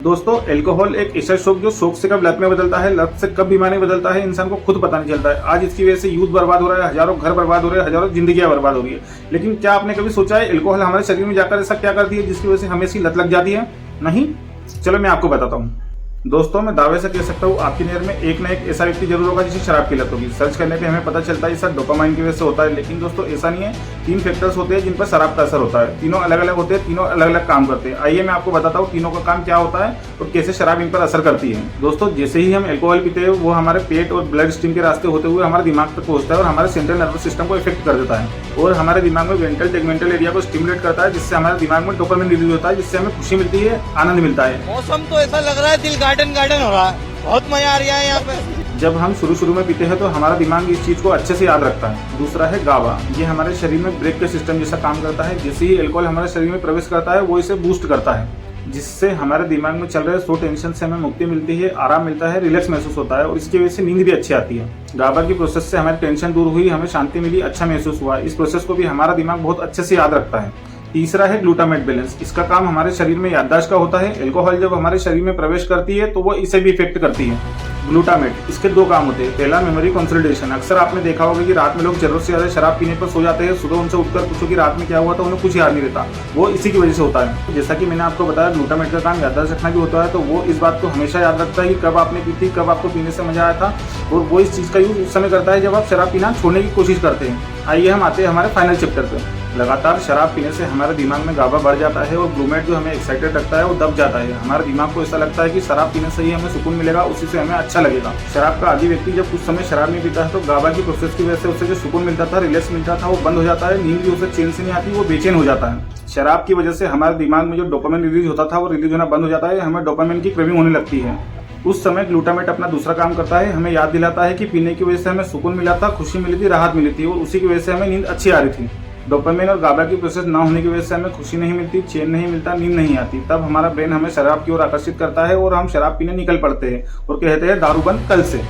दोस्तों, अल्कोहल एक ऐसा शौक जो शौक से कब लत में बदलता है, लत से कब बीमारी बदलता है, इंसान को खुद पता नहीं चलता है। आज इसकी वजह से यूथ बर्बाद हो रहा है, हजारों घर बर्बाद हो रहे हैं, हजारों जिंदगियां बर्बाद हो रही है। लेकिन क्या आपने कभी सोचा है अल्कोहल हमारे शरीर में जाकर ऐसा क्या करती है जिसकी वजह से हमें इसकी लत लग जाती है? नहीं। चलो मैं आपको बताता हूँ। दोस्तों, मैं दावे से कह सकता हूँ आपकी नज़र में एक ना एक ऐसा व्यक्ति जरूर होगा जिसे शराब की लत होगी। सर्च करने पे हमें पता चलता है सब डोपामाइन की वजह से होता है, लेकिन दोस्तों ऐसा नहीं है। 3 फैक्टर्स होते हैं जिन पर शराब का असर होता है। तीनों अलग अलग होते हैं, तीनों अलग अलग काम करते हैं। आइए मैं आपको बताता हूँ तीनों का काम क्या होता है और कैसे शराब इन पर असर करती है। दोस्तों, जैसे ही हम अल्कोहल पीते हैं वो हमारे पेट और ब्लड स्ट्रीम के रास्ते होते हुए हमारे दिमाग तक पहुंचता है और हमारे सेंट्रल नर्वस सिस्टम को इफेक्ट कर देता है और हमारे दिमाग में वेंट्रल टेगमेंटल एरिया को स्टिमुलेट करता है, जिससे हमारे दिमाग में डोपामाइन रिलीज होता है, जिससे हमें खुशी मिलती है, आनंद मिलता है। मौसम तो ऐसा लग रहा है दिल गार्डन गार्डन हो रहा है, बहुत मजा आ रहा है यहाँ पे। जब हम शुरू में पीते हैं तो हमारा दिमाग इस चीज को अच्छे से याद रखता है। दूसरा है गाबा। ये हमारे शरीर में ब्रेक के सिस्टम जैसा काम करता है। जैसे ही अल्कोहल हमारे शरीर में प्रवेश करता है वो इसे बूस्ट करता है, जिससे हमारे दिमाग में चल रहे सो टेंशन से हमें मुक्ति मिलती है, आराम मिलता है, रिलैक्स महसूस होता है और इसकी वजह से नींद भी अच्छी आती है। गाबा की प्रोसेस से हमारी टेंशन दूर हुई, हमें शांति मिली, अच्छा महसूस हुआ। इस प्रोसेस को भी हमारा दिमाग बहुत अच्छे से याद रखता है। तीसरा है ग्लूटामेट बैलेंस। इसका काम हमारे शरीर में याददाश्त का होता है। अल्कोहल जब हमारे शरीर में प्रवेश करती है तो वो इसे भी इफेक्ट करती है। ग्लूटामेट, इसके 2 काम होते हैं। पहला, मेमोरी कंसोलिडेशन। अक्सर आपने देखा होगा कि रात में लोग जरूरत से ज्यादा शराब पीने पर सो जाते हैं। सुबह उनसे उठकर पूछो कि रात में क्या हुआ तो उन्हें कुछ याद नहीं रहता। वो इसी की वजह से होता है। जैसा कि मैंने आपको बताया, ग्लूटामेट का काम याददाश्त रखना भी होता है, तो वो इस बात को हमेशा याद रखता है कि कब आपने पी थी, कब आपको पीने से मजा आया था, और वो इस चीज का यूज उस समय करता है जब आप शराब पीना छोड़ने की कोशिश करते हैं। आइए हम आते हैं हमारे फाइनल चैप्टर पे। लगातार शराब पीने से हमारे दिमाग में गाबा बढ़ जाता है और ग्लूमेट जो हमें एक्साइटेड रखता है वो दब जाता है। हमारे दिमाग को ऐसा लगता है कि शराब पीने से ही हमें सुकून मिलेगा, उसी से हमें अच्छा लगेगा। शराब का आदी व्यक्ति जब कुछ समय शराब नहीं पीता है तो गाबा की प्रोसेस की वजह से उसे जो सुकून मिलता था, रिलैक्स मिलता था, वो बंद हो जाता है। नींद भी उसे चैन से नहीं आती, वो बेचैन हो जाता है। शराब की वजह से हमारे दिमाग में जो डोपामाइन रिलीज होता था वो रिलीज होना बंद हो जाता है। हमें डोपामाइन की क्रेविंग होने लगती है। उस समय ग्लूटामेट अपना दूसरा काम करता है, हमें याद दिलाता है कि पीने की वजह से हमें सुकून मिला था, खुशी मिली थी, राहत मिली थी और उसी की वजह से हमें नींद अच्छी आ रही थी। डोपामाइन और गाबा की प्रोसेस ना होने की वजह से हमें खुशी नहीं मिलती, चैन नहीं मिलता, नींद नहीं आती। तब हमारा ब्रेन हमें शराब की ओर आकर्षित करता है और हम शराब पीने निकल पड़ते हैं और कहते हैं दारू बंद कल से।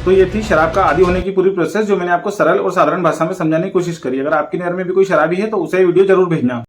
तो ये थी शराब का आदी होने की पूरी प्रोसेस, जो मैंने आपको सरल और साधारण भाषा में समझाने की कोशिश करी। अगर आपकी नज़र में भी कोई शराबी है तो उसे वीडियो जरूर भेजना।